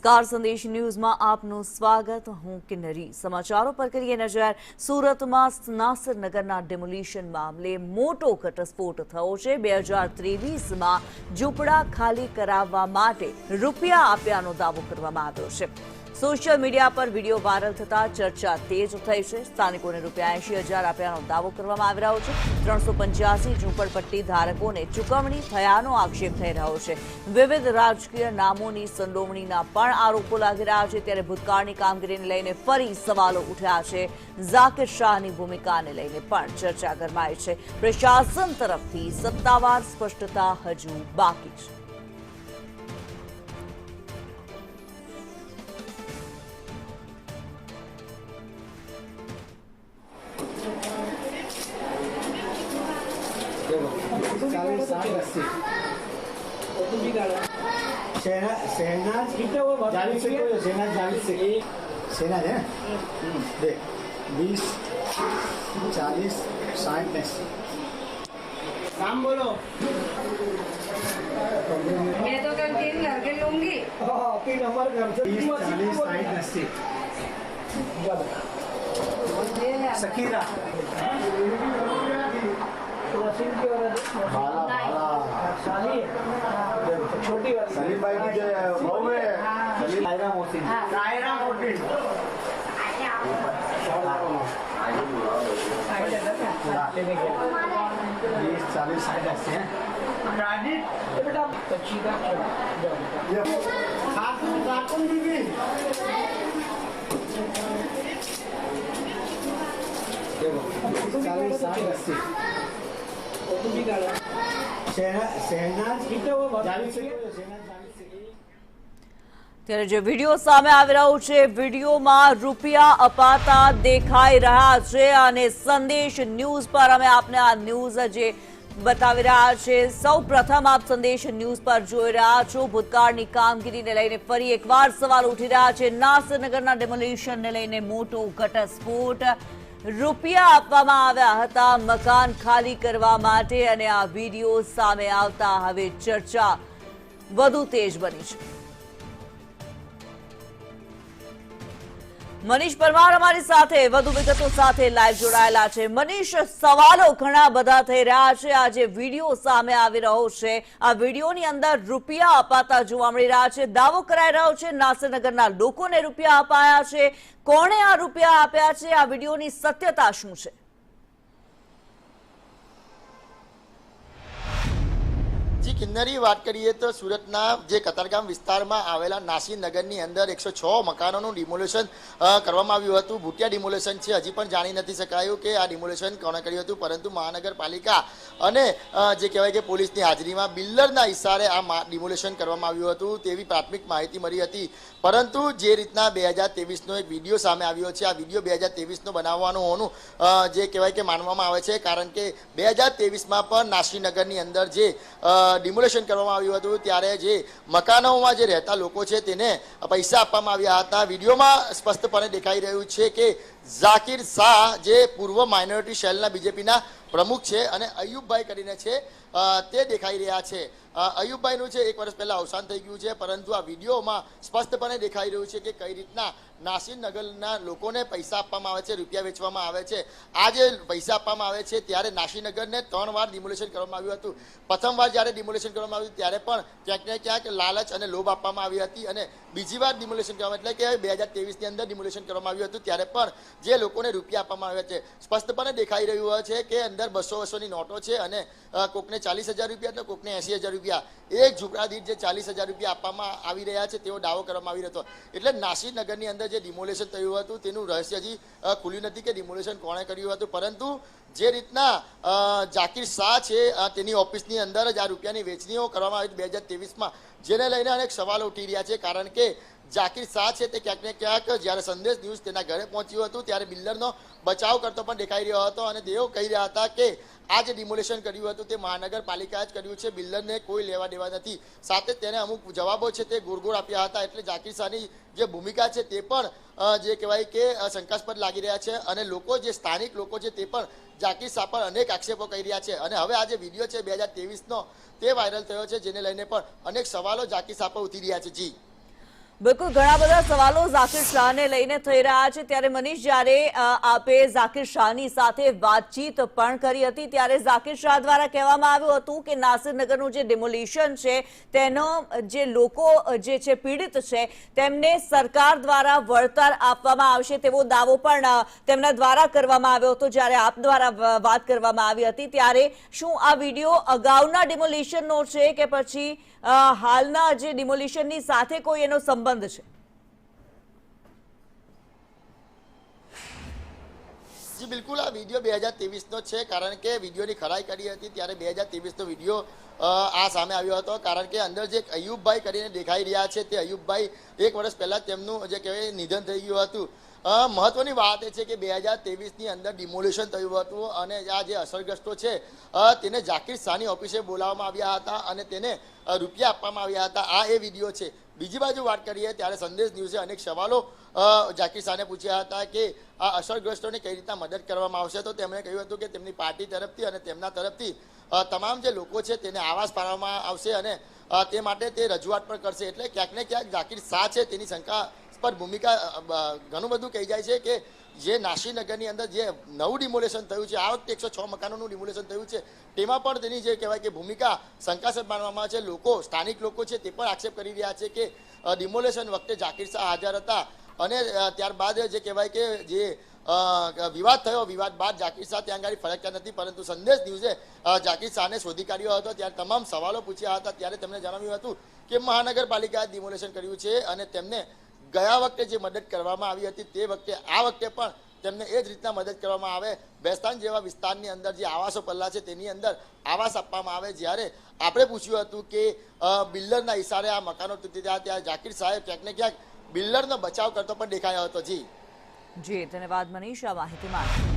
નમસ્કાર સંદેશ ન્યૂઝમાં આપનું સ્વાગત। હું કિન્નરી। સમાચારો પર કરીએ નજર। સુરતમાં નાસરનગરના ડેમોલિશન મામલે મોટો ઘટસ્ફોટ થયો છે। 2023માં ઝૂંપડા ખાલી કરાવવા માટે રૂપિયા આપ્યાનો દાવો કરવામાં આવ્યો છે। સોશિયલ મીડિયા પર વિડીયો વાયરલ થતા ચર્ચા તેજ થઈ છે। સ્થાનિકોને રૂપિયા 80,000 આપ્યાનો દાવો કરવામાં આવી રહ્યો છે। 385 ઝૂંપડપટ્ટી ધારકોને ચૂકવણી થયાનો આક્ષેપ થઈ રહ્યો છે। વિવિધ રાજકીય નામોની સંડોવણીના પણ આરોપો લાગી રહ્યા છે। ત્યારે ભૂતકાળની કામગીરીને લઈને ફરી સવાલો ઉઠ્યા છે। ઝાકિર શાહની ભૂમિકાને લઈને પણ ચર્ચા ગરમાઈ છે। પ્રશાસન તરફથી સત્તાવાર સ્પષ્ટતા હજુ બાકી છે। शहनाज जावेद से कोई शहनाज जावेद से शहनाज है देख 20 40 60 नाम बोलो। मैं तो कल 3 लड़के लूंगी। हाँ 3 नंबर 20 40 60 सकीरा छोटी सलीम भाई की जो बहू है कायरा मोहसिन 20 40 60 ऐसे हैं बेटा कार्टून दीदी देखो 40 60 80 ત્યારે જે વિડીયો સામે આવી રહ્યો છે, વિડીયોમાં રૂપિયા અપાતા દેખાઈ રહ્યા છે અને સંદેશ ન્યૂઝ પર અમે આપને આ ન્યૂઝ જે બતાવી રહ્યા છે। સૌ પ્રથમ આપ સંદેશ ન્યૂઝ પર જોઈ રહ્યા છો। ભૂતકાળની કામગીરીને લઈને ફરી એકવાર સવાલ ઉઠી રહ્યા છે। નાસરનગરના ડેમોલિશનને લઈને મોટો ઘટસ્ફોટ। રૂપિયા આપવામાં આવ્યા હતા મકાન ખાલી કરવા માટે અને આ વિડીયો સામે આવતા હવે ચર્ચા વધુ તેજ બની છે। મનીષ પરમાર અમારી સાથે વધુ વિગતો સાથે લાઈવ જોડાયેલા છે। મનીષ, સવાલો ઘણા બધા થઈ રહ્યા છે। આ જે વિડીયો સામે આવી રહ્યો છે, આ વિડીયોની અંદર રૂપિયા અપાતા જોવા મળી રહ્યા છે। દાવો કરાઈ રહ્યો છે નાસરનગરના લોકોને રૂપિયા અપાયા છે। કોણે આ રૂપિયા આપ્યા છે? આ વિડીયોની સત્યતા શું છે? જી કિન્નરી, વાત કરીએ તો સુરતના જે કતારગામ વિસ્તારમાં આવેલા નાસીનગરની અંદર 106 મકાનોનું ડિમોલેશન કરવામાં આવ્યું હતું। ભૂટિયા ડિમોલેશન છે, હજી પણ જાણી નથી શકાયું કે આ ડિમોલેશન કોણે કર્યું હતું, પરંતુ મહાનગરપાલિકા અને જે કહેવાય કે પોલીસની હાજરીમાં બિલ્ડરના ઇશારે આ ડિમોલેશન કરવામાં આવ્યું હતું તેવી પ્રાથમિક માહિતી મળી હતી। પરંતુ જે રીતના 2023નો એક વિડીયો સામે આવ્યો છે, આ વિડીયો 2023નો બનાવવાનું હોવાનું જે કહેવાય કે માનવામાં આવે છે, કારણ કે 2023માં પણ નાસીનગરની અંદર જે ડિમોલેશન કરવામાં આવ્યું હતું ત્યારે જે મકાનોમાં જે રહેતા લોકો છે તેને પૈસા આપવામાં આવ્યા હતા। વિડીયોમાં સ્પષ્ટપણે દેખાઈ રહ્યું છે કે ઝાકિર શાહ જે પૂર્વ માઇનોરિટી સેલના બીજેપીના પ્રમુખ છે અને અયુબભાઈ કરીને છે તે દેખાઈ રહ્યા છે। અયુબભાઈનું છે 1 વર્ષ પહેલા અવસાન થઈ ગયું છે, પરંતુ આ વિડીયોમાં સ્પષ્ટપણે દેખાઈ રહ્યું છે કે કઈ રીતના નાસીનગરના લોકોને પૈસા આપવામાં આવે છે, રૂપિયા વેચવામાં આવે છે। આ જે પૈસા આપવામાં આવે છે ત્યારે નાસીનગરને 3 વાર ડિમોલેશન કરવામાં આવ્યું હતું। પ્રથમ વાર જ્યારે ડિમોલેશન કરવામાં આવ્યું ત્યારે પણ ક્યાંક ને ક્યાંક લાલચ અને લોભ આપવામાં આવી હતી અને બીજી વાર ડિમોલેશન કરવામાં એટલે કે 2023ની અંદર ડિમોલેશન કરવામાં આવ્યું હતું ત્યારે પણ જે લોકોને રૂપિયા આપવામાં આવ્યા છે સ્પષ્ટપણે દેખાઈ રહ્યું છે કે અંદર 200-200ની નોટો છે અને કોકને 40,000 રૂપિયા તો કોકને 80,000 રૂપિયા, એક ઝૂંપડા દીઠ જે 40,000 રૂપિયા આપવામાં આવી રહ્યા છે તેવો દાવો કરવામાં આવી રહ્યો હતો। એટલે નાસીનગરની અંદર જે ડિમોલેશન થયું હતું તેનું રહસ્ય હજી ખુલ્યું નથી કે ડિમોલેશન કોણે કર્યું હતું, પરંતુ જે રીતના ઝાકિર શાહ છે તેની ઓફિસની અંદર જ આ રૂપિયાની વેચણીઓ કરવામાં આવી 2023માં, જેને લઈને અનેક સવાલો ઉઠી રહ્યા છે। કારણ કે ઝાકિર શાહ છે તે ક્યાંક ને ક્યાંક જ્યારે સંદેશ ન્યૂઝ તેના ઘરે પહોંચ્યું હતું ત્યારે બિલ્ડરનો બચાવ કરતો પણ દેખાઈ રહ્યો હતો અને તેઓ કહી રહ્યા હતા કે આ જે ડિમોલેશન કર્યું હતું તે મહાનગરપાલિકાએ જ કર્યું છે, બિલ્ડરને કોઈ લેવા દેવા નથી। સાથે તેને અમુક જવાબો છે તે ગોળ આપ્યા હતા। એટલે ઝાકિર શાહની જે ભૂમિકા છે તે પણ જે કહેવાય કે શંકાસ્પદ લાગી રહ્યા છે અને લોકો જે સ્થાનિક લોકો છે તે પણ ઝાકિર શાહ પર અનેક આક્ષેપો કરી રહ્યા છે। અને હવે આ જે વિડીયો છે 2023નો તે વાયરલ થયો છે, જેને લઈને પણ અનેક સવાલો ઝાકિર શાહ પર ઉઠી રહ્યા છે। જી બિલકુલ ઘણા બધા સવાલો ઝાકિર શાહને લઈને થઈ રહ્યા છે ત્યારે મનીષ જ્યારે આપે ઝાકિર શાહની સાથે વાતચીત પણ કરી હતી ત્યારે ઝાકિર શાહ દ્વારા કહેવામાં આવ્યું હતું કે નાસિરનગરનું જે ડિમોલિશન છે તેનો જે લોકો જે છે પીડિત છે તેમને સરકાર દ્વારા વળતર આપવામાં આવશે તેવો દાવો પણ તેમના દ્વારા કરવામાં આવ્યો હતો। જ્યારે આપ દ્વારા વાત કરવામાં આવી હતી ત્યારે શું આ વિડીયો અગાઉના ડિમોલિશનનો છે કે પછી હાલના જે ડિમોલિશનની સાથે કોઈ એનો સંબંધ છે? જી બિલકુલ, આ વિડીયો 2023નો છે, કારણ કે વિડીયોની ખરાઈ કરી હતી ત્યારે 2023નો વિડીયો આ સામે આવ્યો હતો। કારણ કે અંદર જે અયુબભાઈ કરીને દેખાઈ રહ્યા છે તે અયુબભાઈ 1 વર્ષ પહેલા તેમનું જે કહેવાય નિધન થઈ ગયું હતું। મહત્વની વાત એ છે કે 2023ની અંદર ડિમોલિશન થયું હતું અને આ જે અસરગ્રસ્તો છે તેને ઝાકિર શાહની ઓફિસે બોલાવવામાં આવ્યા હતા અને તેને રૂપિયા આપવામાં આવ્યા હતા। આ એ વિડીયો છે। બીજી બાજુ વાત કરીએ ત્યારે સંદેશ ન્યૂઝે અનેક સવાલો ઝાકિર શાહને પૂછ્યા હતા કે આ અસરગ્રસ્તોને કઈ રીતના મદદ કરવામાં આવશે, તો તેમણે કહ્યું હતું કે તેમની પાર્ટી તરફથી અને તેમના તરફથી તમામ જે લોકો છે તેને આવાસ પાડવામાં આવશે અને તે માટે તે રજૂઆત પણ કરશે। એટલે ક્યાંક ને ક્યાંક ઝાકિર શાહ છે તેની શંકાસ્પદ ભૂમિકા ઘણું બધું કહી જાય છે કે જે નાસીનગરની અંદર જે નવું ડિમોલેશન થયું છે, આ વખતે 106 મકાનોનું ડિમોલેશન થયું છે, તેમાં પણ તેની જે કહેવાય કે ભૂમિકા શંકાસ્પદ માનવામાં આવે છે। લોકો, સ્થાનિક લોકો છે તે પણ આક્ષેપ કરી રહ્યા છે કે ડિમોલેશન વખતે ઝાકિર શાહ હાજર હતા અને ત્યારબાદ જે કહેવાય કે જે વિવાદ થયો, વિવાદ બાદ ઝાકિર શાહ ત્યાં આગળ ફરક્યા નથી, પરંતુ સંદેશ ન્યૂઝે ઝાકિર શાહને શોધી કાઢ્યો હતો। ત્યારે તમામ સવાલો પૂછ્યા હતા ત્યારે તેમણે જણાવ્યું હતું કે મહાનગરપાલિકાએ ડિમોલેશન કર્યું છે અને તેમને ગયા વખતે જે મદદ કરવામાં આવી હતી તે વખતે આ વખતે પણ તેમને એ જ રીતના મદદ કરવામાં આવે। બેસ્તાન જેવા વિસ્તારની અંદર જે આવાસો પલ્લા છે તેની અંદર આવાસ આપવામાં આવે। જ્યારે આપણે પૂછ્યું હતું કે બિલ્ડરના ઇશારે આ મકાનો તૂટી ગયા, ત્યારે ઝાકિર સાહેબ ક્યાંક ને ક્યાંક બિલ્ડરનો બચાવ કરતો પણ દેખાયો હતો। જી ધન્યવાદ મનીષ આ માહિતી માટે।